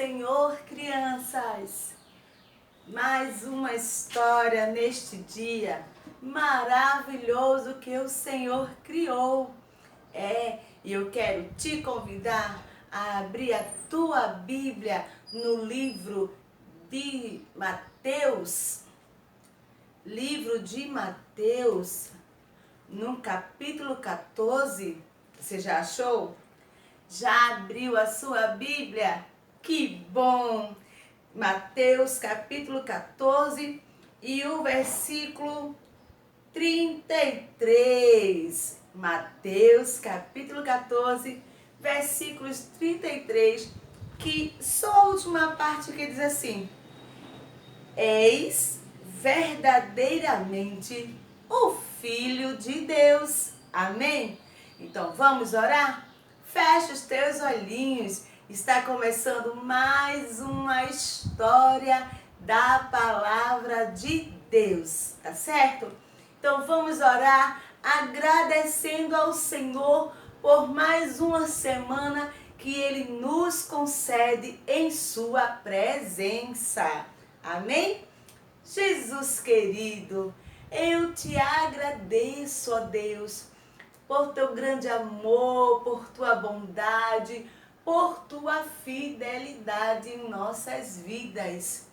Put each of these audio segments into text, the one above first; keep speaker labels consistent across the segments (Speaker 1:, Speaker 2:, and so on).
Speaker 1: Senhor, crianças! Mais uma história neste dia maravilhoso que o Senhor criou. E eu quero te convidar a abrir a tua Bíblia no livro de Mateus. Livro de Mateus, no capítulo 14. Você já achou? Já abriu a sua Bíblia? Que bom! Mateus capítulo 14 e o versículo 33. Mateus capítulo 14, versículos 33, que só a última parte que diz assim: Eis verdadeiramente o Filho de Deus. Amém? Então vamos orar? Fecha os teus olhinhos. Está começando mais uma história da palavra de Deus, tá certo? Então vamos orar agradecendo ao Senhor por mais uma semana que Ele nos concede em sua presença. Amém? Jesus querido, eu te agradeço, ó Deus, por teu grande amor, por tua bondade, por tua fidelidade em nossas vidas.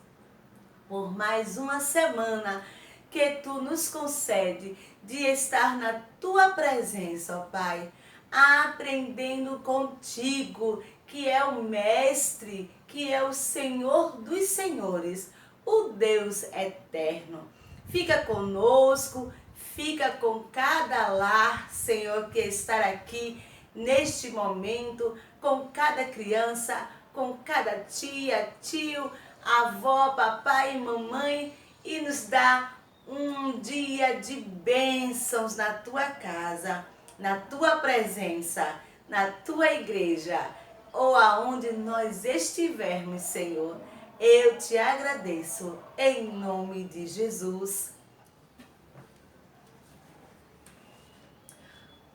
Speaker 1: Por mais uma semana que tu nos concede de estar na tua presença, ó Pai, aprendendo contigo, que é o Mestre, que é o Senhor dos Senhores, o Deus eterno. Fica conosco, fica com cada lar, Senhor, que está aqui neste momento, com cada criança, com cada tia, tio, avó, papai e mamãe, e nos dá um dia de bênçãos na tua casa, na tua presença, na tua igreja, ou aonde nós estivermos, Senhor. Eu te agradeço em nome de Jesus.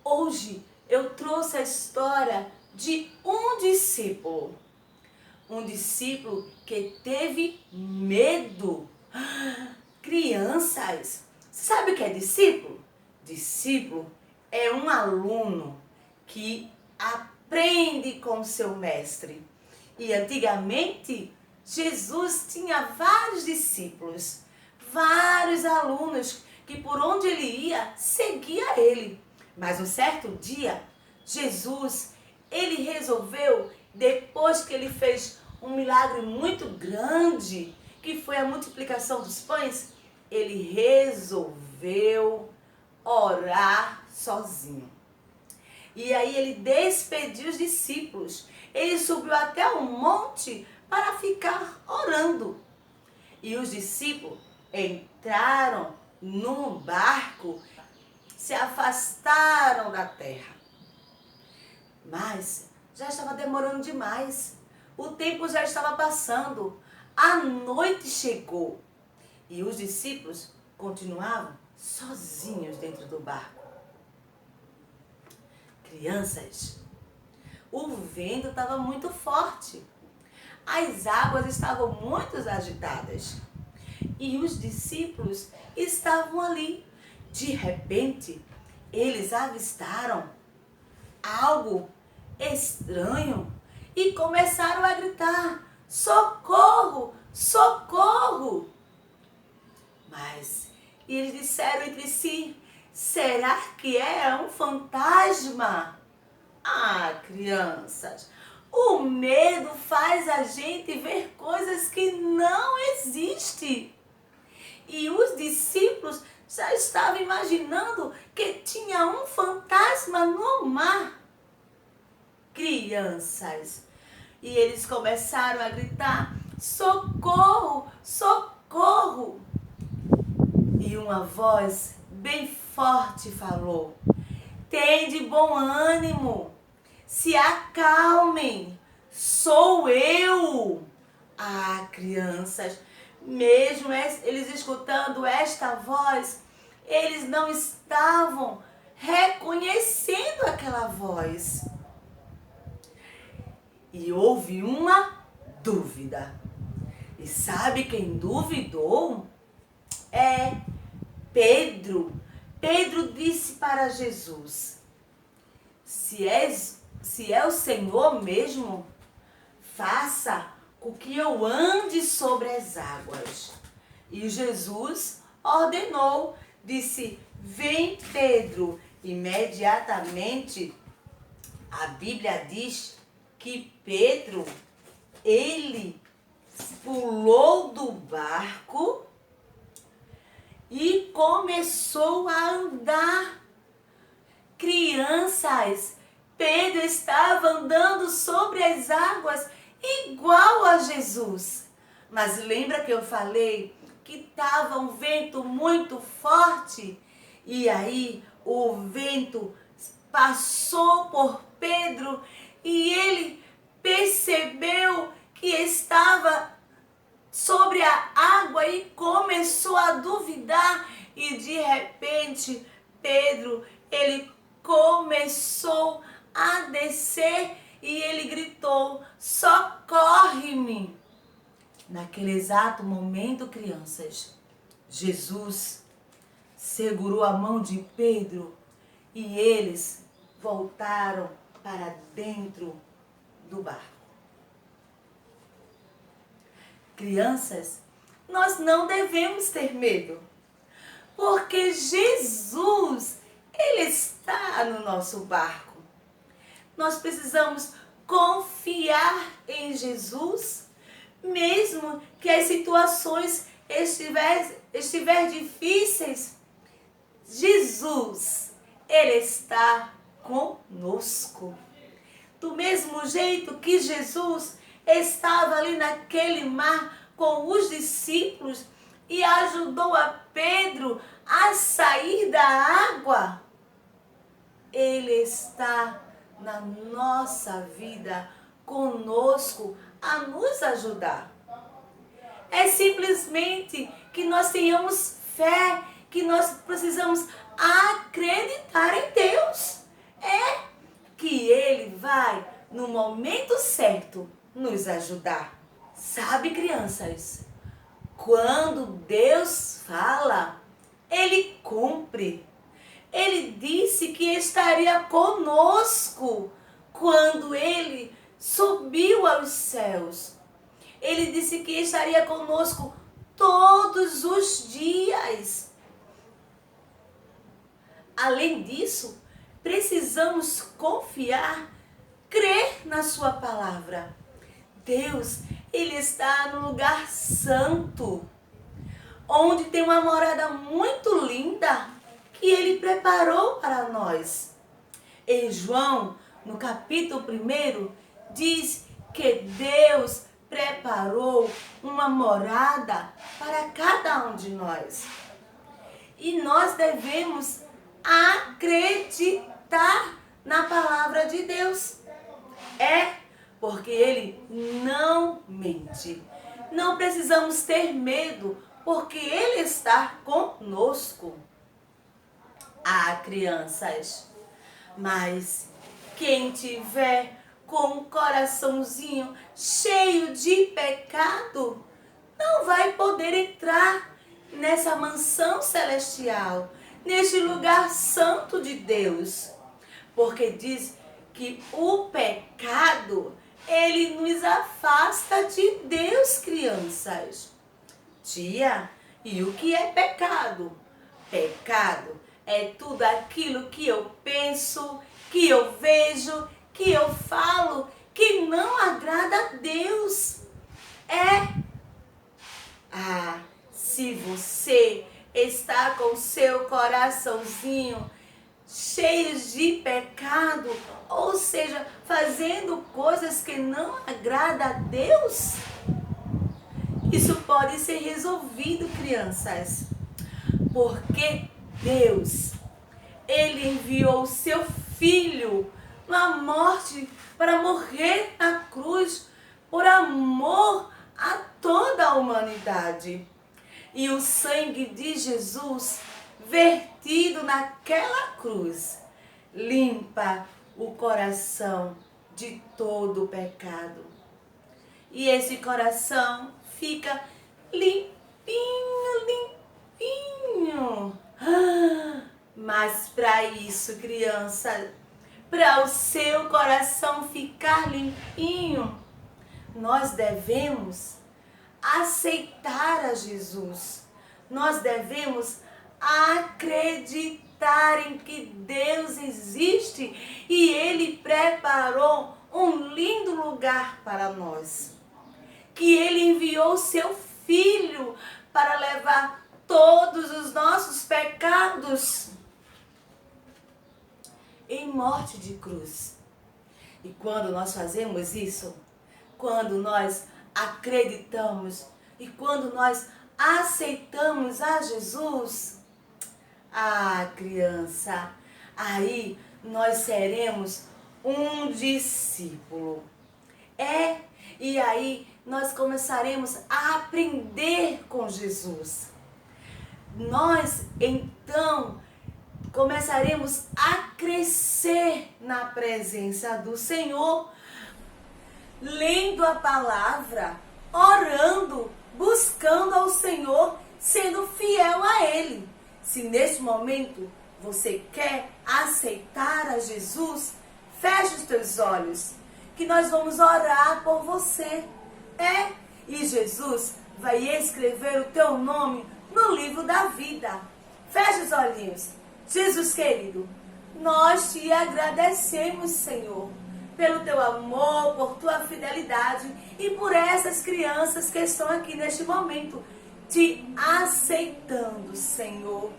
Speaker 1: Hoje eu trouxe a história de um discípulo. Um discípulo que teve medo. Crianças, sabe o que é discípulo? Discípulo é um aluno que aprende com seu mestre. E antigamente, Jesus tinha vários discípulos, vários alunos que por onde ele ia, seguia ele. Mas um certo dia, Jesus, ele resolveu, depois que ele fez um milagre muito grande, que foi a multiplicação dos pães, ele resolveu orar sozinho. E aí ele despediu os discípulos. Ele subiu até um monte para ficar orando. E os discípulos entraram num barco, se afastaram da terra. Mas já estava demorando demais. O tempo já estava passando. A noite chegou. E os discípulos continuavam sozinhos dentro do barco. Crianças, o vento estava muito forte. As águas estavam muito agitadas. E os discípulos estavam ali. De repente, eles avistaram algo estranho e começaram a gritar: socorro, socorro! Mas eles disseram entre si: será que é um fantasma? Ah, crianças, o medo faz a gente ver coisas que não existem. E os discípulos já estavam imaginando que tinha um fantasma no mar. Crianças, e eles começaram a gritar: socorro, socorro! E uma voz bem forte falou: tende bom ânimo, se acalmem, sou eu. Ah, crianças, mesmo eles escutando esta voz, eles não estavam reconhecendo aquela voz. E houve uma dúvida. E sabe quem duvidou? É Pedro. Pedro disse para Jesus: se é o Senhor mesmo, faça com que eu ande sobre as águas. E Jesus ordenou, disse: vem, Pedro. Imediatamente, a Bíblia diz que Pedro, ele pulou do barco e começou a andar. Crianças, Pedro estava andando sobre as águas igual a Jesus. Mas lembra que eu falei que estava um vento muito forte? E aí o vento passou por Pedro e ele percebeu que estava sobre a água e começou a duvidar. E de repente Pedro, ele começou a descer e ele gritou: socorre-me! Naquele exato momento, crianças, Jesus segurou a mão de Pedro e eles voltaram para dentro do barco. Crianças, nós não devemos ter medo, porque Jesus, Ele está no nosso barco. Nós precisamos confiar em Jesus, mesmo que as situações estiver difíceis. Jesus, Ele está conosco. Do mesmo jeito que Jesus estava ali naquele mar com os discípulos e ajudou a Pedro a sair da água, Ele está na nossa vida conosco a nos ajudar. É simplesmente que nós tenhamos fé, que nós precisamos acreditar em Deus. É que Ele vai, no momento certo, nos ajudar. Sabe, crianças, quando Deus fala, Ele cumpre. Ele disse que estaria conosco quando Ele subiu aos céus. Ele disse que estaria conosco todos os dias. Além disso, precisamos confiar, crer na sua palavra. Deus, Ele está no lugar santo, onde tem uma morada muito linda que Ele preparou para nós. Em João, no capítulo 1, diz que Deus preparou uma morada para cada um de nós. E nós devemos acreditar na palavra de Deus. Porque Ele não mente. Não precisamos ter medo, porque Ele está conosco. Crianças, mas quem tiver com um coraçãozinho cheio de pecado, não vai poder entrar nessa mansão celestial, neste lugar santo de Deus. Porque diz que o pecado, ele nos afasta de Deus, crianças. Tia, e o que é pecado? Pecado é tudo aquilo que eu penso, que eu vejo, que eu falo, que não agrada a Deus. Se você está com seu coraçãozinho cheio de pecado, ou seja, fazendo coisas que não agradam a Deus, isso pode ser resolvido, crianças. Porque Deus, Ele enviou o seu Filho na morte para morrer na cruz por amor a toda a humanidade. E o sangue de Jesus vertido naquela cruz limpa o coração de todo o pecado. E esse coração fica limpinho, limpinho. Mas para isso, criança, para o seu coração ficar limpinho, nós devemos aceitar a Jesus. Nós devemos acreditar em que Deus existe e Ele preparou um lindo lugar para nós. Que Ele enviou o seu Filho para levar todos os nossos pecados em morte de cruz. E quando nós fazemos isso, quando nós acreditamos e quando nós aceitamos a Jesus, criança, aí nós seremos um discípulo. E aí nós começaremos a aprender com Jesus. Nós, então, começaremos a crescer na presença do Senhor, lendo a palavra, orando, buscando ao Senhor, sendo fiel a Ele. Se neste momento você quer aceitar a Jesus, feche os teus olhos, que nós vamos orar por você. E Jesus vai escrever o teu nome no livro da vida. Feche os olhinhos. Jesus querido, nós te agradecemos, Senhor, pelo teu amor, por tua fidelidade e por essas crianças que estão aqui neste momento te aceitando, Senhor.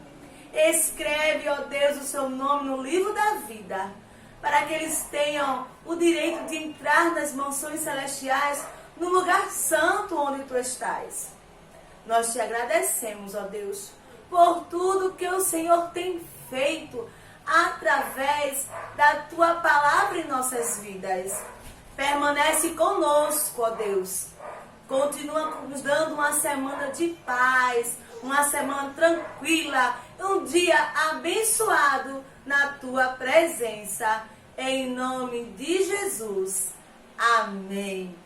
Speaker 1: Escreve, ó Deus, o seu nome no livro da vida, para que eles tenham o direito de entrar nas mansões celestiais, no lugar santo onde tu estás. Nós te agradecemos, ó Deus, por tudo que o Senhor tem feito através da tua palavra em nossas vidas. Permanece conosco, ó Deus. Continua nos dando uma semana de paz, uma semana tranquila, um dia abençoado na tua presença. Em nome de Jesus. Amém.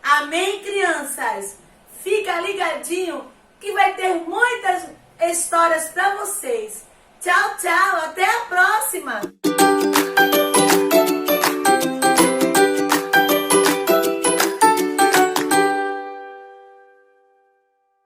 Speaker 1: Amém, crianças? Fica ligadinho que vai ter muitas histórias para vocês. Tchau, tchau. Até a próxima.